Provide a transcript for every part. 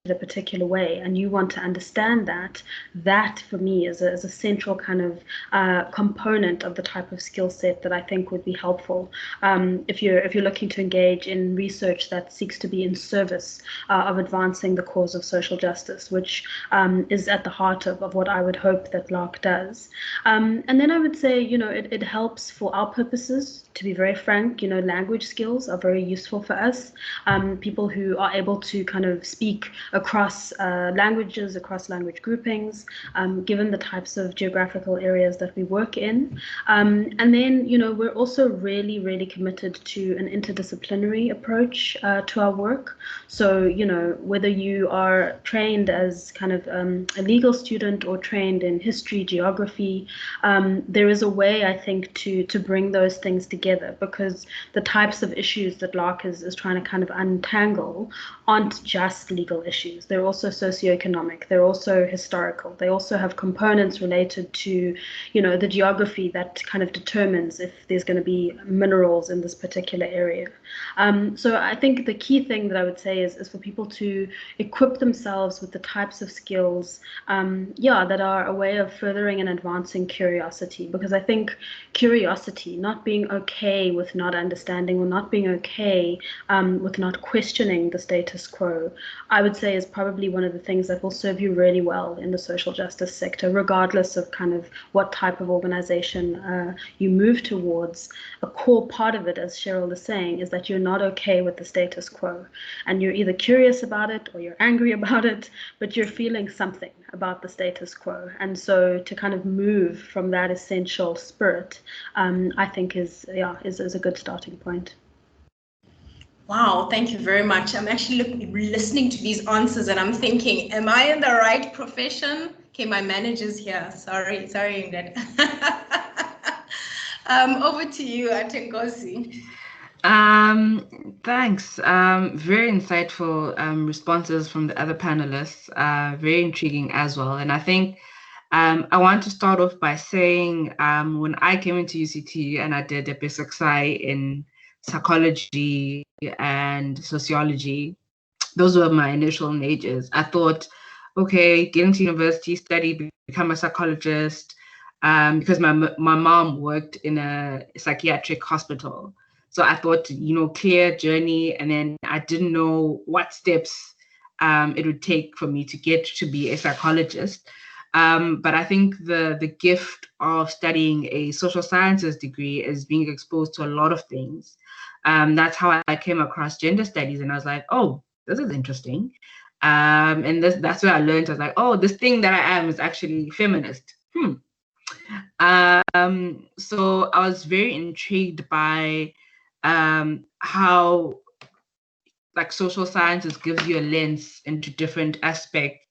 a particular way, and you want to understand that, that for me is a central kind of component of the type of skill set that I think would be helpful if you're looking to engage in research that seeks to be in service of advancing the cause of social justice, which is at the heart of what I would hope that LARC does. And then I would say, it helps for our purposes. To be very frank, language skills are very useful for us. People who are able to kind of speak across languages, across language groupings, given the types of geographical areas that we work in. And then, we're also really, really committed to an interdisciplinary approach to our work. So, whether you are trained as kind of a legal student or trained in history, geography, there is a way, I think, to bring those things together, because the types of issues that LARC is trying to kind of untangle aren't just legal issues. They're also socioeconomic. They're also historical. They also have components related to, the geography that kind of determines if there's going to be minerals in this particular area. So I think the key thing that I would say is for people to equip themselves with the types of skills, that are a way of furthering and advancing curiosity. Because I think curiosity, not being okay with not understanding or not being okay with not questioning the status quo, I would say is probably one of the things that will serve you really well in the social justice sector, regardless of kind of what type of organization you move towards. A core part of it, as Sherylle is saying, is that you're not okay with the status quo, and you're either curious about it or you're angry about it, but you're feeling something about the status quo. And so to kind of move from that essential spirit, I think is a good starting point. Wow, thank you very much. I'm actually listening to these answers and I'm thinking, am I in the right profession? Okay, my manager's here. Sorry, Ingrid. Over to you, Athenkosi. Thanks. Very insightful responses from the other panelists. Very intriguing as well. And I think I want to start off by saying when I came into UCT and I did a basic sci in psychology and sociology, those were my initial majors. I thought, okay, getting to university, study, become a psychologist, because my mom worked in a psychiatric hospital. So I thought, clear journey, and then I didn't know what steps it would take for me to get to be a psychologist. But I think the gift of studying a social sciences degree is being exposed to a lot of things. That's how I came across gender studies, and I was like, oh, this is interesting. And that's where I learned. I was like, oh, this thing that I am is actually feminist. So I was very intrigued by how like social sciences gives you a lens into different aspects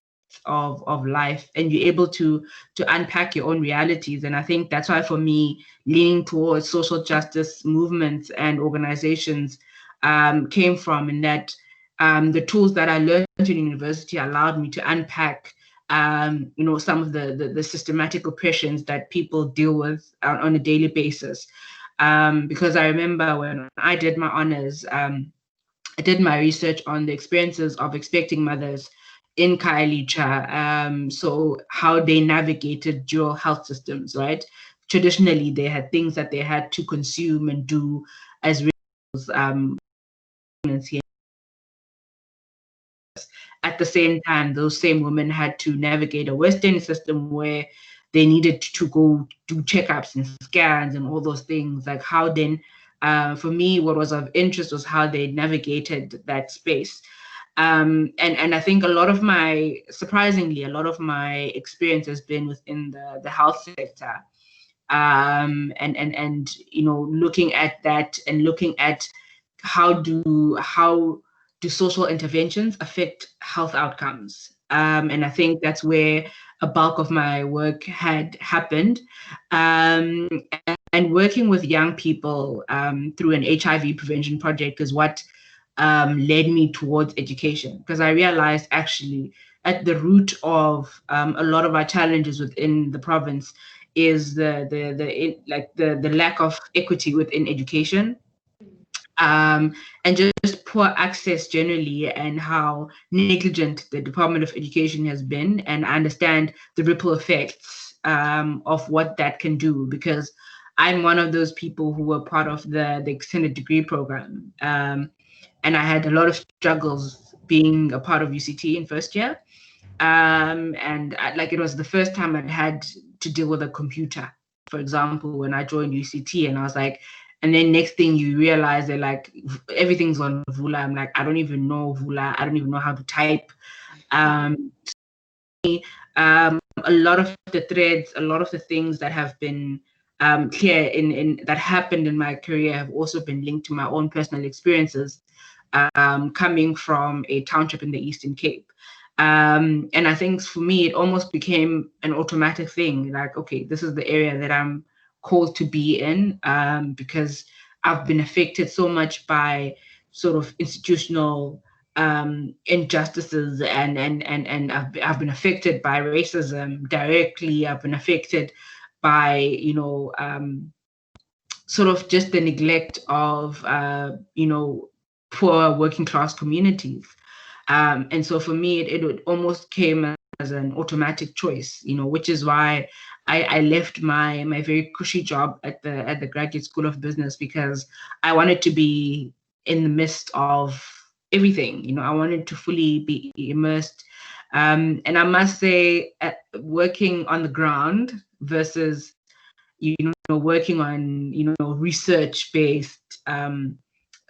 of life, and you're able to unpack your own realities. And I think that's why for me, leaning towards social justice movements and organizations came from, in that the tools that I learned in university allowed me to unpack some of the systematic oppressions that people deal with on a daily basis. Because I remember when I did my honors, I did my research on the experiences of expecting mothers in Khayelitsha, so how they navigated dual health systems, right? Traditionally, they had things that they had to consume and do as at the same time, those same women had to navigate a Western system where they needed to go do checkups and scans and all those things. Like how then, for me, what was of interest was how they navigated that space. And I think surprisingly, a lot of my experience has been within the health sector. And looking at that and looking at how do social interventions affect health outcomes. And I think that's where a bulk of my work had happened. And working with young people through an HIV prevention project is what led me towards education, because I realized actually at the root of a lot of our challenges within the province is the lack of equity within education. and just poor access generally, and how negligent the Department of Education has been. And I understand the ripple effects of what that can do, because I'm one of those people who were part of the extended degree program. And I had a lot of struggles being a part of UCT in first year. And like, it was the first time I'd had to deal with a computer, for example, when I joined UCT, and I was like, and then next thing you realize they're like, everything's on Vula. I'm like, I don't even know Vula. I don't even know how to type. A lot of the threads, a lot of the things that have been clear in that happened in my career have also been linked to my own personal experiences, coming from a township in the Eastern Cape. And I think for me, it almost became an automatic thing. Like, okay, this is the area that I'm called to be in, because I've been affected so much by sort of institutional injustices, and I've been affected by racism directly. I've been affected by, sort of just the neglect of, poor working class communities. And so for me, it almost came as an automatic choice, which is why I left my very cushy job at the Graduate School of Business, because I wanted to be in the midst of everything. I wanted to fully be immersed. And I must say, working on the ground versus, working on, research-based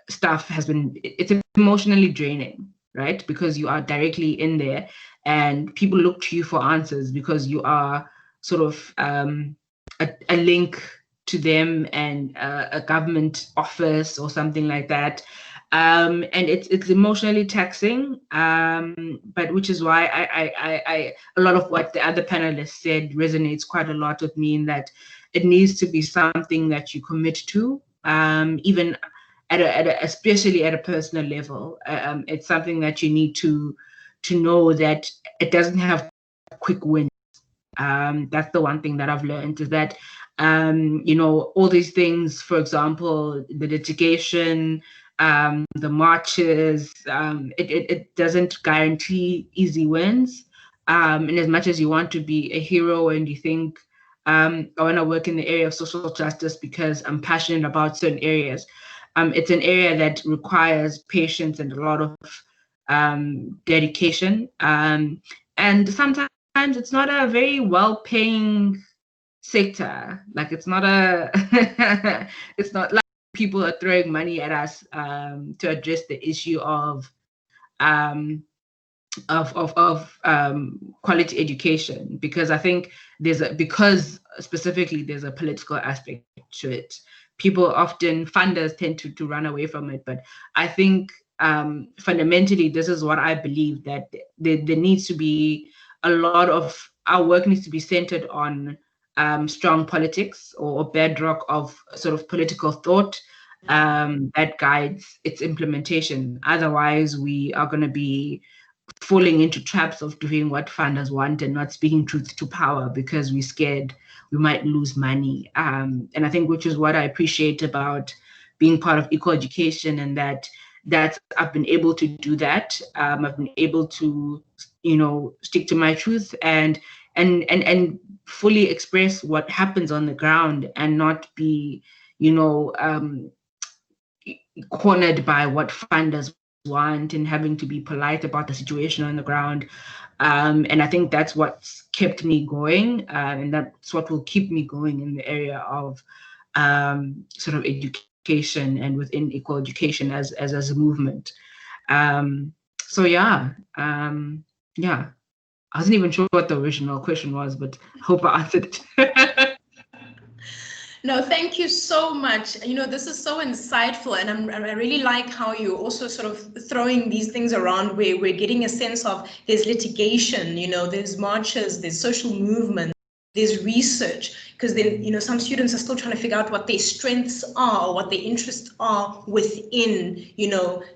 stuff it's emotionally draining, right? Because you are directly in there, and people look to you for answers, because you are sort of a link to them and a government office or something like that. And it's emotionally taxing, but which is why I a lot of what the other panelists said resonates quite a lot with me, in that it needs to be something that you commit to, even especially at a personal level. It's something that you need to know that it doesn't have quick wins. That's the one thing that I've learned, is that all these things, for example, the litigation, the marches, it doesn't guarantee easy wins. And as much as you want to be a hero, and you think, I want to work in the area of social justice because I'm passionate about certain areas, it's an area that requires patience and a lot of dedication. And sometimes it's not a very well-paying sector. Like, it's not it's not like people are throwing money at us to address the issue of quality education, because I think because specifically there's a political aspect to it. Funders tend to run away from it, but I think fundamentally this is what I believe, that there needs to be a lot of our work needs to be centered on strong politics, or bedrock of sort of political thought that guides its implementation. Otherwise, we are going to be falling into traps of doing what funders want and not speaking truth to power, because we're scared we might lose money. And I think, which is what I appreciate about being part of equal education, and that I've been able to do that. I've been able to, stick to my truth and fully express what happens on the ground, and not be, cornered by what funders want, and having to be polite about the situation on the ground. And I think that's what's kept me going, and that's what will keep me going in the area of sort of education, and within equal education as a movement. So yeah. I wasn't even sure what the original question was, but I hope I answered it. No, thank you so much. This is so insightful, and I really like how you also sort of throwing these things around, where we're getting a sense of there's litigation, there's marches, there's social movement, there's research, because then, some students are still trying to figure out what their strengths are, or what their interests are within,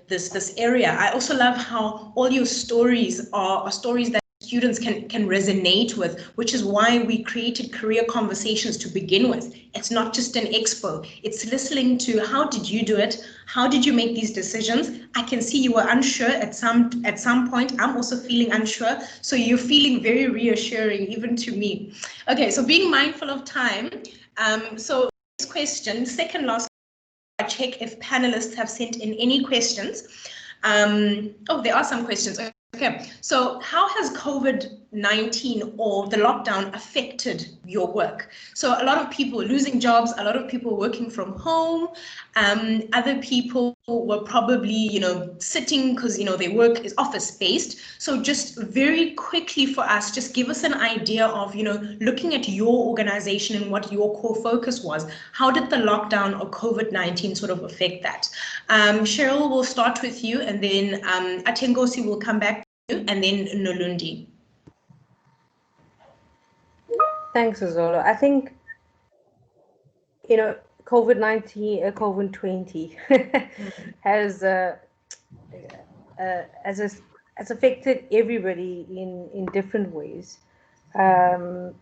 this area. I also love how all your stories are stories that students can resonate with, which is why we created Career Conversations to begin with. It's not just an expo. It's listening to how did you do it? How did you make these decisions? I can see you were unsure at some point. I'm also feeling unsure. So you're feeling very reassuring, even to me. Okay, so being mindful of time. So this question, second last, I check if panelists have sent in any questions. Oh, there are some questions. Okay, so how has COVID-19 or the lockdown affected your work? So a lot of people losing jobs, a lot of people working from home, other people were probably, sitting because, their work is office-based. So just very quickly for us, just give us an idea of, looking at your organization and what your core focus was. How did the lockdown or COVID-19 sort of affect that? Sherylle, we'll start with you, and then Athenkosi will come back to you, and then Nolundi. Thanks, Azolo. I think, COVID-19, COVID-20 has affected everybody in different ways. The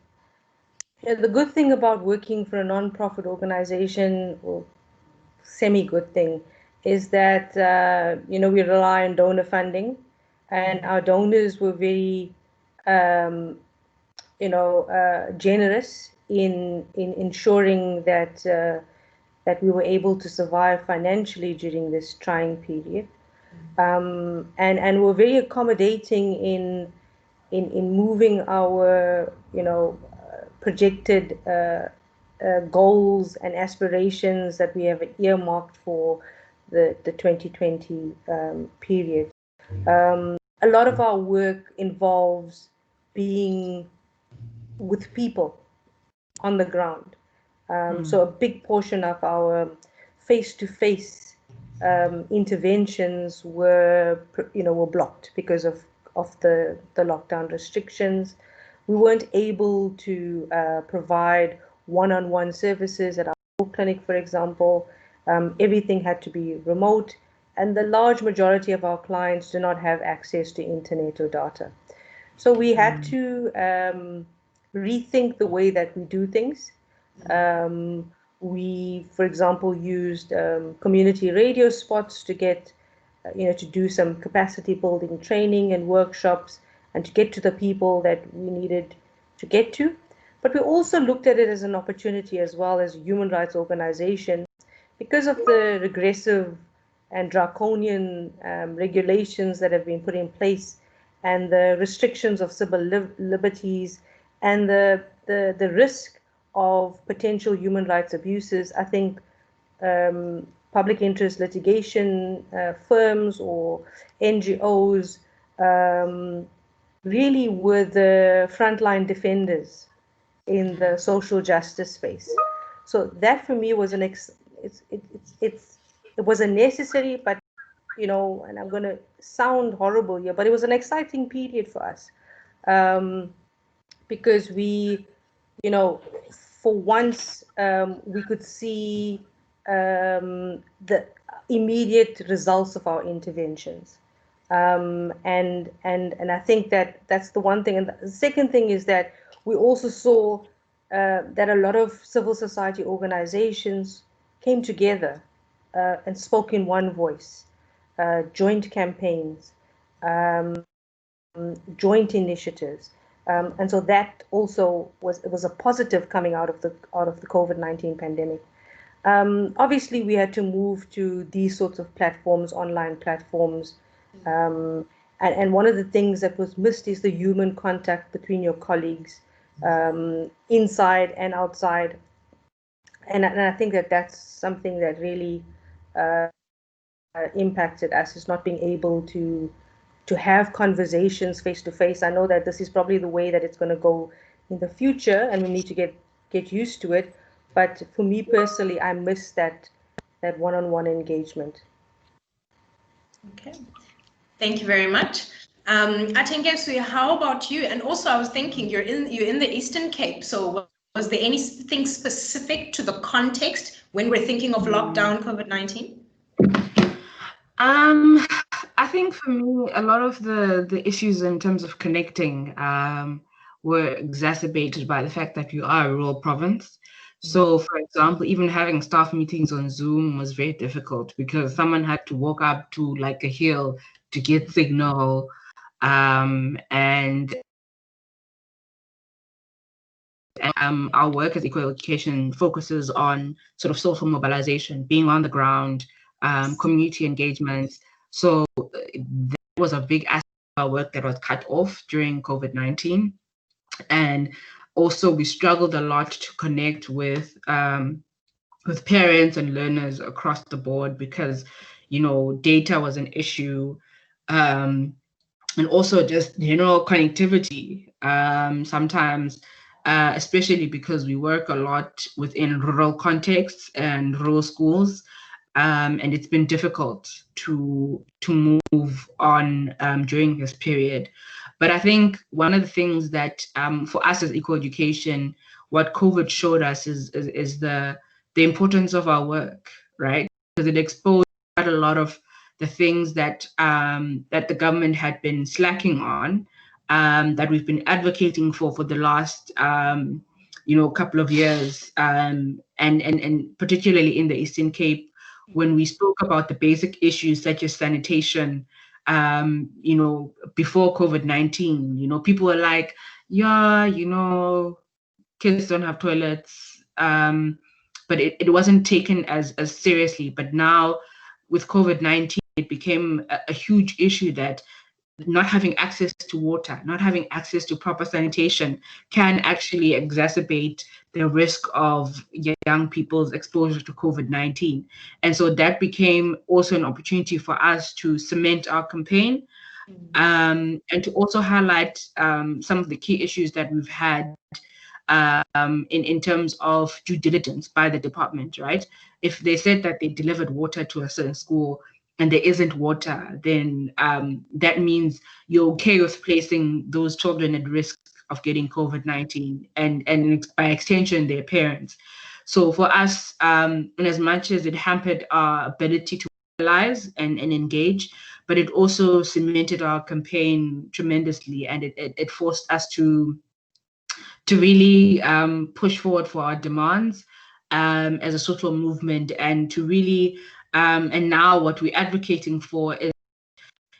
good thing about working for a non-profit organization, or semi-good thing, is that we rely on donor funding, and our donors were very generous in ensuring that we were able to survive financially during this trying period, and were very accommodating in moving our projected goals and aspirations that we have earmarked for the 2020 period. A lot of our work involves being with people on the ground. So a big portion of our face-to-face interventions were blocked because of the lockdown restrictions. We weren't able to provide one-on-one services at our clinic, for example. Everything had to be remote, and the large majority of our clients do not have access to internet or data. So we had to rethink the way that we do things. We, for example, used community radio spots to get, to do some capacity building training and workshops, and to get to the people that we needed to get to. But we also looked at it as an opportunity as well as a human rights organization, because of the regressive and draconian regulations that have been put in place, and the restrictions of civil liberties, and the risk of potential human rights abuses. I think public interest litigation firms or NGOs really were the frontline defenders in the social justice space. So that for me was it was a necessary, but and I'm going to sound horrible here, but it was an exciting period for us, because we, for once, we could see the immediate results of our interventions. And I think that's the one thing. And the second thing is that we also saw that a lot of civil society organizations came together and spoke in one voice, joint campaigns, joint initiatives. And so that also was a positive coming out of the COVID-19 pandemic. Obviously, we had to move to these sorts of platforms, online platforms. And one of the things that was missed is the human contact between your colleagues, inside and outside. And I think that's something that really impacted us, is not being able to have conversations face to face. I know that this is probably the way that it's going to go in the future, and we need to get used to it. But for me personally, I miss that one-on-one engagement. Okay, thank you very much. Athenkosi, how about you? And also, I was thinking you're in the Eastern Cape, so was there anything specific to the context when we're thinking of lockdown COVID-19? I think for me, a lot of the issues in terms of connecting were exacerbated by the fact that we are a rural province. So, for example, even having staff meetings on Zoom was very difficult because someone had to walk up to like a hill to get signal. And our work as Equal Education focuses on sort of social mobilization, being on the ground, community engagement. So that was a big aspect of our work that was cut off during COVID-19. And also we struggled a lot to connect with parents and learners across the board because, data was an issue. And also just general connectivity. Sometimes, especially because we work a lot within rural contexts and rural schools, and it's been difficult to move on during this period. But I think one of the things that for us as Equal Education, what COVID showed us is the importance of our work, right? Because it exposed quite a lot of the things that that the government had been slacking on, that we've been advocating for the last couple of years, and particularly in the Eastern Cape, when we spoke about the basic issues such as sanitation. Before COVID-19, people were like, yeah, kids don't have toilets, but it wasn't taken as seriously. But now with COVID-19, it became a huge issue that not having access to water, not having access to proper sanitation can actually exacerbate the risk of young people's exposure to COVID-19. And so that became also an opportunity for us to cement our campaign, and to also highlight some of the key issues that we've had in terms of due diligence by the department, right? If they said that they delivered water to a certain school and there isn't water, then that means you're okay with placing those children at risk of getting COVID-19 and by extension, their parents. So for us, in as much as it hampered our ability to mobilize and engage, but it also cemented our campaign tremendously, and it forced us to really push forward for our demands as a social movement, and to really and now what we're advocating for is,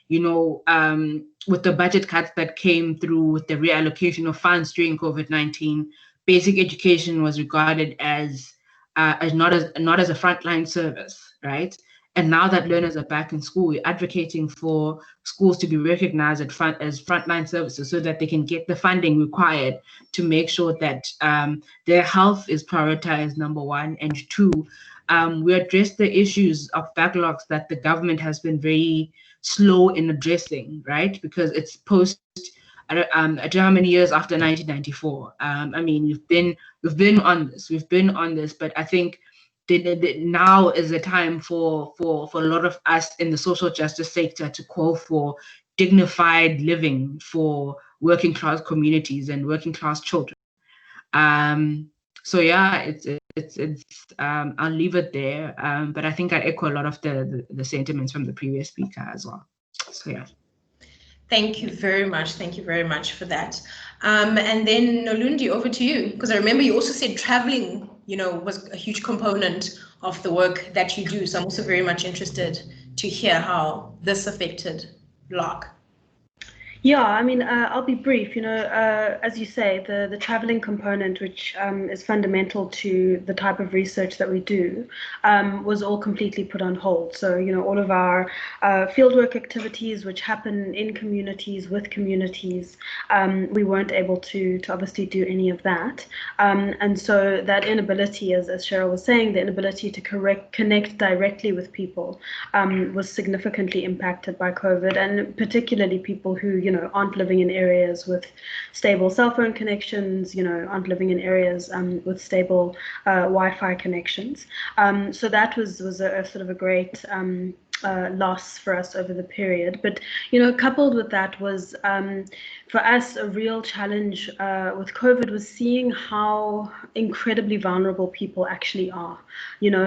with the budget cuts that came through with the reallocation of funds during COVID-19, basic education was regarded as not as a frontline service, right? And now that learners are back in school, we're advocating for schools to be recognized as frontline services so that they can get the funding required to make sure that their health is prioritized, number one. And two, we address the issues of backlogs that the government has been very slow in addressing, right? Because it's post, I don't know how many years after 1994. I mean, we've been on this, but I think now is the time for a lot of us in the social justice sector to call for dignified living for working class communities and working class children. So yeah, it's I'll leave it there. But I think I echo a lot of the sentiments from the previous speaker as well. So yeah. Thank you very much. Thank you very much for that. And then Nolundi, over to you, because I remember you also said traveling, was a huge component of the work that you do. So I'm also very much interested to hear how this affected LARC. Yeah, I mean, I'll be brief. As you say, the traveling component, which is fundamental to the type of research that we do, was all completely put on hold. So, all of our fieldwork activities, which happen in communities, with communities, we weren't able to obviously do any of that. And so that inability, as Sherylle was saying, the inability to connect directly with people was significantly impacted by COVID, and particularly people who, aren't living in areas with stable cell phone connections, aren't living in areas with stable Wi-Fi connections. So that was a sort of a great loss for us over the period. But coupled with that was for us a real challenge with COVID was seeing how incredibly vulnerable people actually are.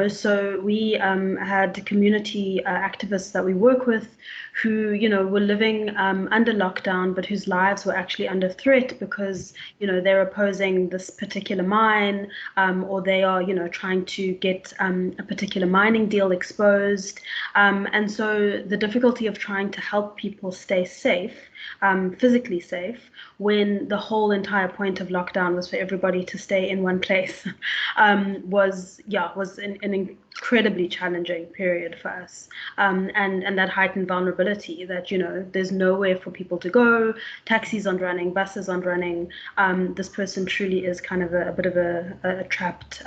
So we had community activists that we work with who were living under lockdown, but whose lives were actually under threat because they're opposing this particular mine, or they are trying to get a particular mining deal exposed, and so the difficulty of trying to help people stay safe, physically safe, when the whole entire point of lockdown was for everybody to stay in one place, was an incredibly challenging period for us, and that heightened vulnerability that there's nowhere for people to go, taxis aren't running, buses aren't running. This person truly is kind of a bit of a trapped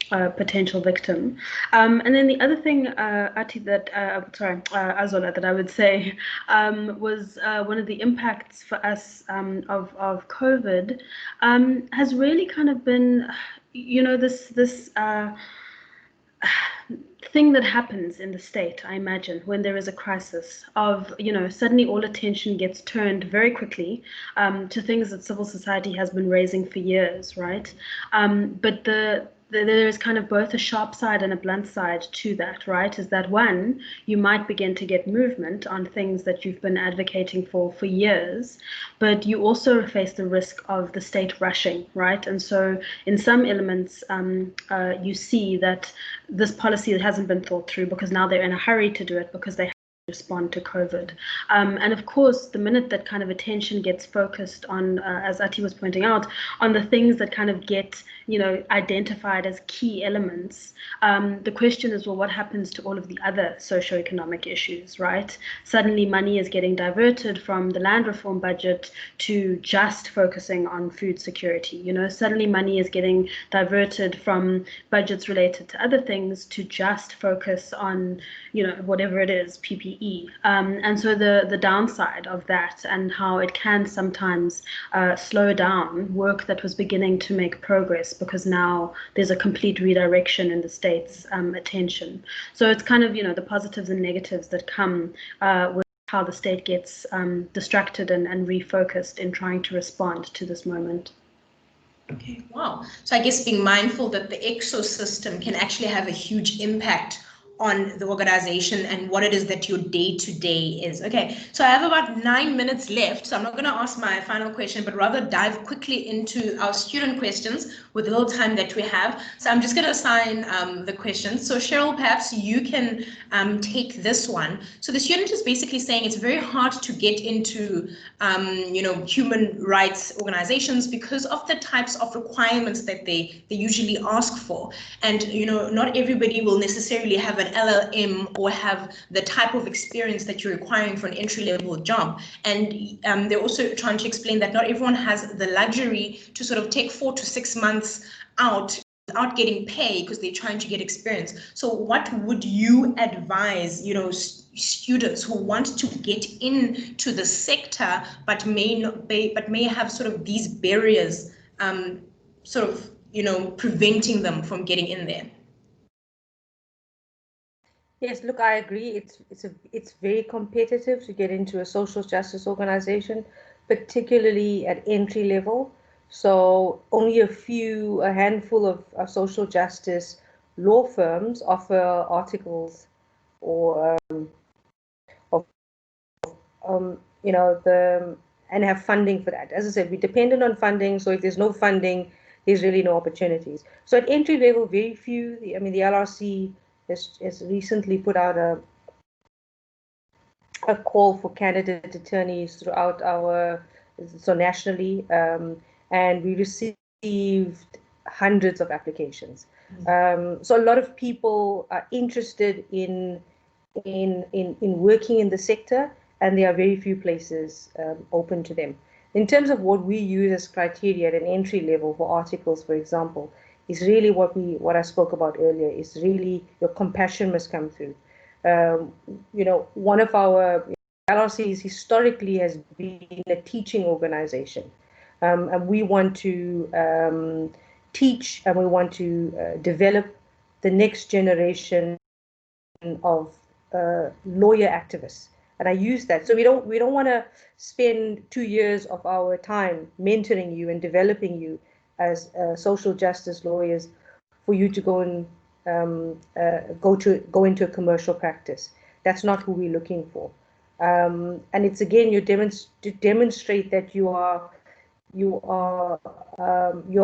potential victim. And then the other thing, Azola, that I would say was one of the impacts for us of COVID has really kind of been, this thing that happens in the state, I imagine, when there is a crisis of, suddenly all attention gets turned very quickly to things that civil society has been raising for years, right? But there is kind of both a sharp side and a blunt side to that, right? Is that one, you might begin to get movement on things that you've been advocating for years, but you also face the risk of the state rushing, right? And so in some elements, you see that this policy hasn't been thought through because now they're in a hurry to do it because they respond to COVID. And of course, the minute that kind of attention gets focused on, as Ati was pointing out, on the things that kind of get, identified as key elements, the question is, well, what happens to all of the other socioeconomic issues, right? Suddenly money is getting diverted from the land reform budget to just focusing on food security. Suddenly money is getting diverted from budgets related to other things to just focus on, whatever it is, PPE. And so the downside of that and how it can sometimes slow down work that was beginning to make progress because now there's a complete redirection in the state's attention. So it's kind of, the positives and negatives that come with how the state gets distracted and refocused in trying to respond to this moment. Okay, wow. So I guess being mindful that the ecosystem can actually have a huge impact on the organization and what it is that your day-to-day is. Okay, so I have about 9 minutes left, so I'm not going to ask my final question, but rather dive quickly into our student questions with the little time that we have. So I'm just going to assign the questions. So Sherylle, perhaps you can take this one. So the student is basically saying it's very hard to get into human rights organizations because of the types of requirements that they usually ask for. And not everybody will necessarily have an LLM or have the type of experience that you're requiring for an entry-level job. And they're also trying to explain that not everyone has the luxury to sort of take 4 to 6 months out without getting paid because they're trying to get experience. So what would you advise, students who want to get into the sector but may have sort of these barriers preventing them from getting in there? Yes, look, I agree. It's very competitive to get into a social justice organization, particularly at entry level. So only a handful of social justice law firms offer articles or and have funding for that. As I said, we're dependent on funding. So if there's no funding, there's really no opportunities. So at entry level, very few. The LRC has recently put out a call for candidate attorneys throughout nationally, and we received hundreds of applications. So a lot of people are interested in working in the sector, and there are very few places open to them. In terms of what we use as criteria at an entry level for articles, for example, is really what I spoke about earlier, is really your compassion must come through. One of our LRCs historically has been a teaching organization, and we want to teach and we want to develop the next generation of lawyer activists. And I use that. So we don't want to spend 2 years of our time mentoring you and developing you as social justice lawyers for you to go and go into a commercial practice. That's not who we're looking for. And it's again, to demonstrate that you are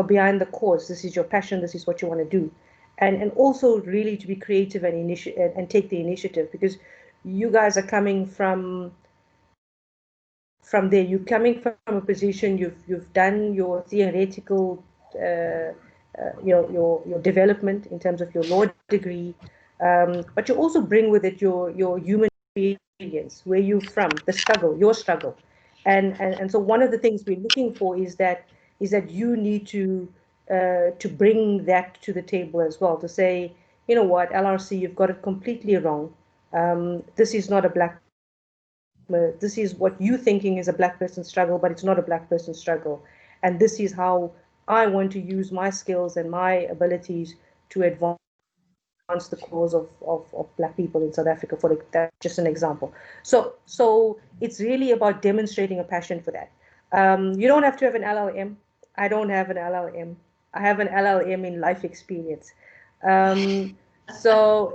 behind the cause. This is your passion. This is what you want to do, and also really to be creative and take the initiative, because you guys are coming from there. You're coming from a position. You've done your theoretical, your development in terms of your law degree, but you also bring with it your human experience, where you're from, the struggle, your struggle. And so one of the things we're looking for is that you need to bring that to the table as well, to say, you know what, LRC, you've got it completely wrong. This is not a black, this is what you thinking is a black person struggle, but it's not a black person struggle. And this is how I want to use my skills and my abilities to advance the cause of black people in South Africa, that's just an example. So it's really about demonstrating a passion for that. You don't have to have an LLM. I don't have an LLM. I have an LLM in life experience. So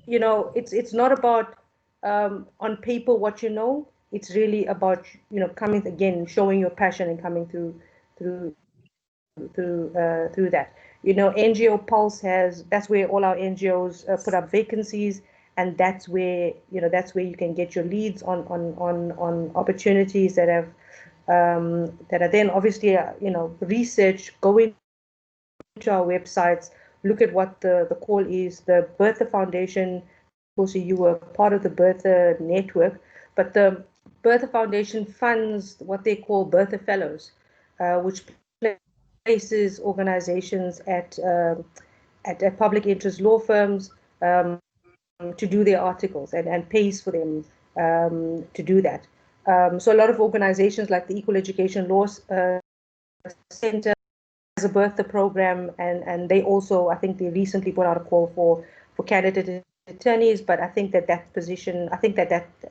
it's not about on paper what you know. It's really about coming again, showing your passion and coming through that. NGO Pulse that's where all our NGOs put up vacancies, and that's where you can get your leads on opportunities that are then obviously research, go into our websites, look at what the call is. The Bertha Foundation, of course, you were part of the Bertha network, but the Bertha Foundation funds what they call Bertha Fellows, which places organizations at public interest law firms to do their articles and pays for them to do that. So a lot of organizations like the Equal Education Law Center has a Bertha program, and they also, I think they recently put out a call for candidate attorneys, but I think that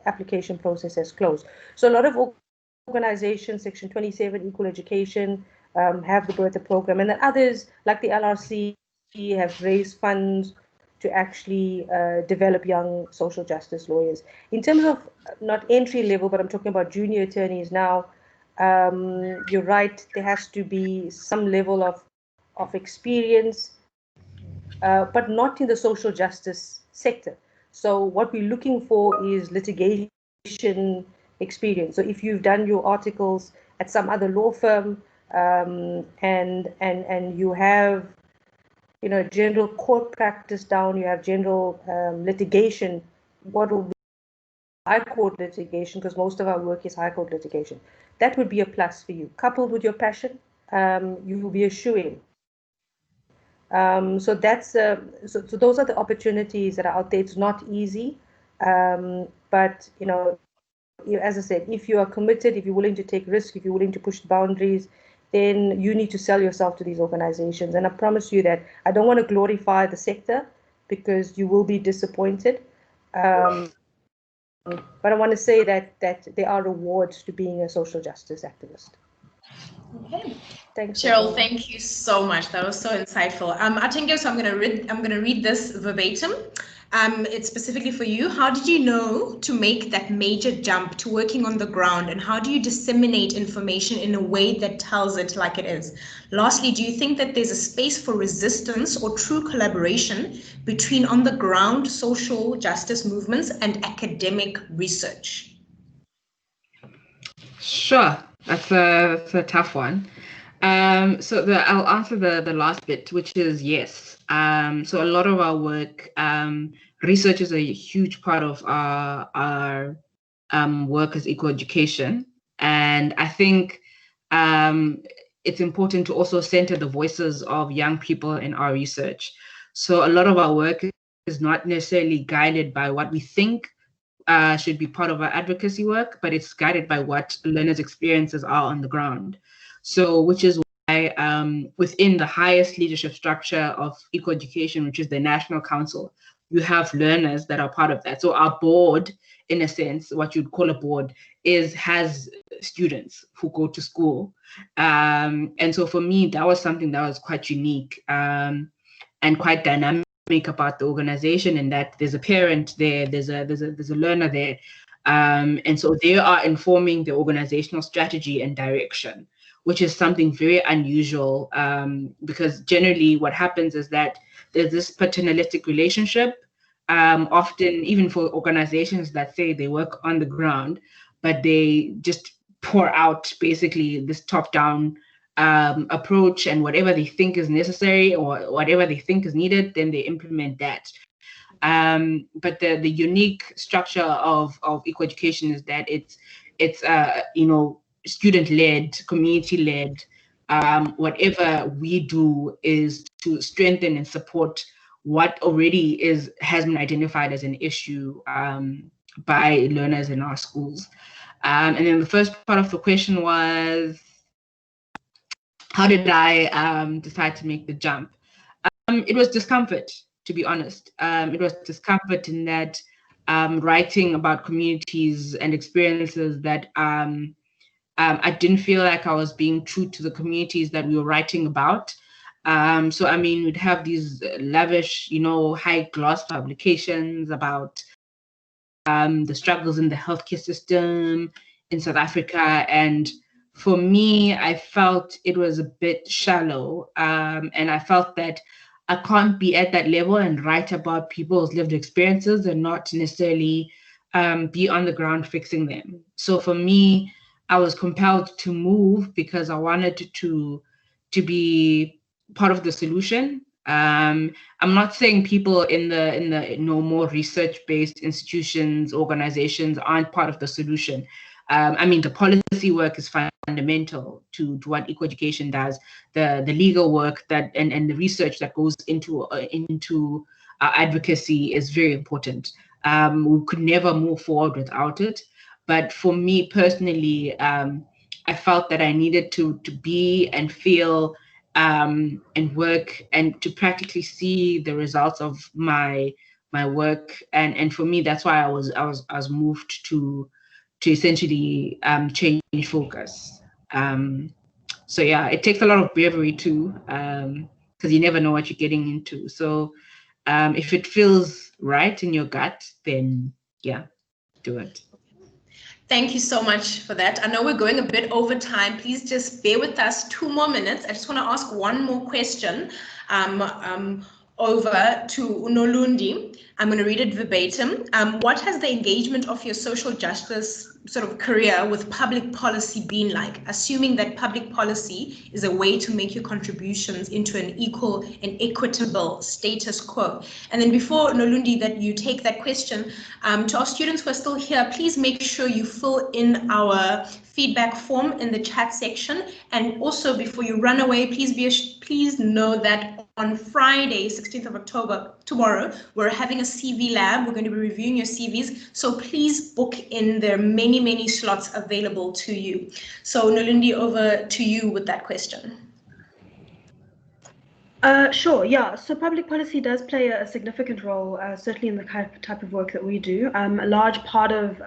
application process has closed. So a lot of organizations, Section 27, Equal Education, have the Bertha program, and then others like the LRC have raised funds to actually develop young social justice lawyers. In terms of not entry level, but I'm talking about junior attorneys now, you're right, there has to be some level of experience, but not in the social justice sector. So what we're looking for is litigation experience. So if you've done your articles at some other law firm, and you have general court practice down, you have general litigation, what will be high court litigation, because most of our work is high court litigation, that would be a plus for you. Coupled with your passion, you will be a shoo-in. So that's so those are the opportunities that are out there. It's not easy, but as I said, if you are committed, if you're willing to take risks, if you're willing to push the boundaries, then you need to sell yourself to these organizations. And I promise you that I don't want to glorify the sector, because you will be disappointed. But I want to say that there are rewards to being a social justice activist. Okay. Thanks, Sherylle, thank you so much. That was so insightful. Athenkosi, I'm going to read this verbatim. It's specifically for you. How did you know to make that major jump to working on the ground, and how do you disseminate information in a way that tells it like it is? Lastly, do you think that there's a space for resistance or true collaboration between on the ground social justice movements and academic research? Sure, that's a tough one. So I'll answer the last bit, which is yes. So a lot of our work, research is a huge part of our work as equal education, and I think it's important to also center the voices of young people in our research. So a lot of our work is not necessarily guided by what we think should be part of our advocacy work, but it's guided by what learners' experiences are on the ground. So, which is why within the highest leadership structure of equal education, which is the National Council, you have learners that are part of that. So our board, in a sense, what you'd call a board, has students who go to school. And so for me, that was something that was quite unique and quite dynamic about the organization, in that there's a parent there, there's a learner there. And so they are informing the organizational strategy and direction, which is something very unusual, because generally what happens is that there's this paternalistic relationship, often even for organizations that say they work on the ground, but they just pour out basically this top-down approach, and whatever they think is necessary or whatever they think is needed, then they implement that. But the unique structure of eco-education is that it's student-led, community-led. Whatever we do is to strengthen and support what already has been identified as an issue by learners in our schools. And then the first part of the question was, how did I decide to make the jump? It was discomfort, to be honest. It was discomfort in that writing about communities and experiences that I didn't feel like I was being true to the communities that we were writing about. So, I mean, we'd have these lavish, high gloss publications about the struggles in the healthcare system in South Africa. And for me, I felt it was a bit shallow. And I felt that I can't be at that level and write about people's lived experiences and not necessarily be on the ground fixing them. So for me, I was compelled to move because I wanted to be part of the solution. I'm not saying people in the more research-based institutions, organizations aren't part of the solution. I mean, the policy work is fundamental to what eco-education does. The legal work and the research that goes into advocacy is very important. We could never move forward without it. But for me personally, I felt that I needed to be and feel and work and to practically see the results of my work. And for me, that's why I was moved to essentially change focus. So yeah, it takes a lot of bravery too, because you never know what you're getting into. So if it feels right in your gut, then yeah, do it. Thank you so much for that. I know we're going a bit over time. Please just bear with us 2 more minutes. I just want to ask one more question over to Nolundi. I'm going to read it verbatim. What has the engagement of your social justice sort of career with public policy been like, assuming that public policy is a way to make your contributions into an equal and equitable status quo? And then before, Nolundi, that you take that question, to our students who are still here, please make sure you fill in our feedback form in the chat section. And also, before you run away, please know that on Friday, 16th of October, tomorrow, we're having a CV lab. We're going to be reviewing your CVs. So please book in. There are many slots available to you. So Nolundi, over to you with that question. Sure, yeah. So public policy does play a significant role, certainly in the type of work that we do. A large part of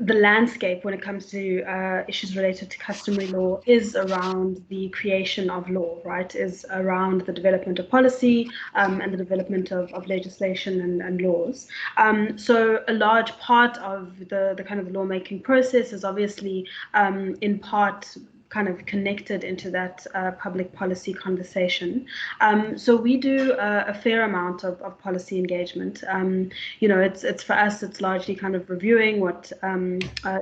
the landscape when it comes to issues related to customary law is around the creation of law, right? Is around the development of policy and the development of legislation and laws. So a large part of the kind of lawmaking process is obviously in part kind of connected into that public policy conversation. So we do a fair amount of policy engagement. It's for us, it's largely kind of reviewing what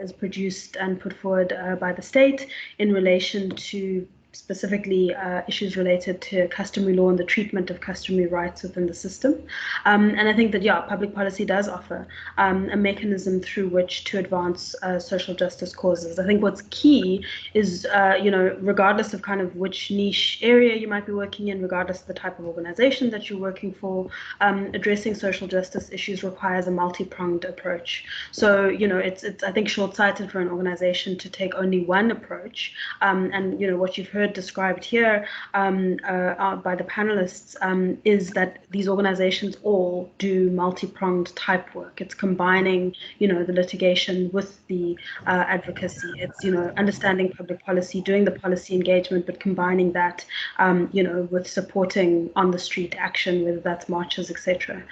is produced and put forward by the state in relation to specifically issues related to customary law and the treatment of customary rights within the system. And I think that, yeah, public policy does offer a mechanism through which to advance social justice causes. I think what's key is, regardless of kind of which niche area you might be working in, regardless of the type of organization that you're working for, addressing social justice issues requires a multi-pronged approach. So, it's I think, short-sighted for an organization to take only one approach. And, what you've heard heard described here by the panelists is that these organizations all do multi-pronged type work. It's combining, the litigation with the advocacy. It's, understanding public policy, doing the policy engagement, but combining that, with supporting on the street action, whether that's marches, etc.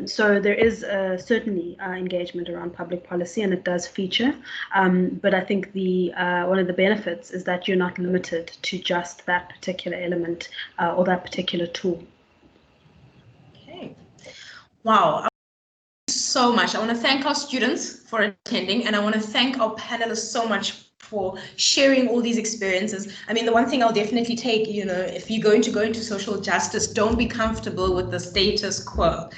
So there is certainly engagement around public policy, and it does feature. But I think one of the benefits is that you're not limited to just that particular element or that particular tool. Okay. Wow. So much. I want to thank our students for attending, and I want to thank our panelists so much for sharing all these experiences. I mean, the one thing I'll definitely take, if you're going to go into social justice, don't be comfortable with the status quo.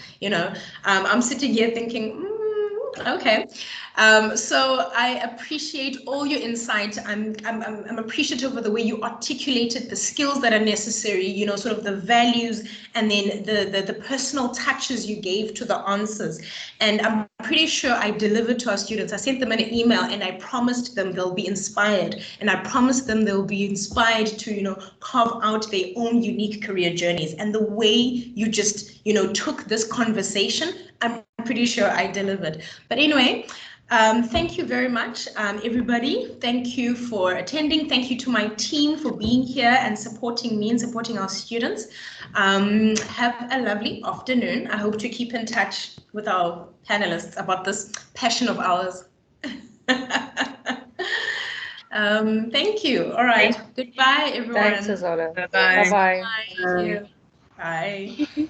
I'm sitting here thinking, okay. So I appreciate all your insight. I'm appreciative of the way you articulated the skills that are necessary, sort of the values, and then the personal touches you gave to the answers. And I'm pretty sure I delivered to our students. I sent them an email and I promised them they'll be inspired. And I promised them they'll be inspired to, carve out their own unique career journeys. And the way you just, took this conversation, I'm pretty sure I delivered. But anyway, thank you very much, everybody. Thank you for attending. Thank you to my team for being here and supporting me and supporting our students. Have a lovely afternoon. I hope to keep in touch with our panelists about this passion of ours. Thank you. All right. Goodbye, everyone. Thanks, Azola. Bye-bye. Bye-bye. Thank you. Bye.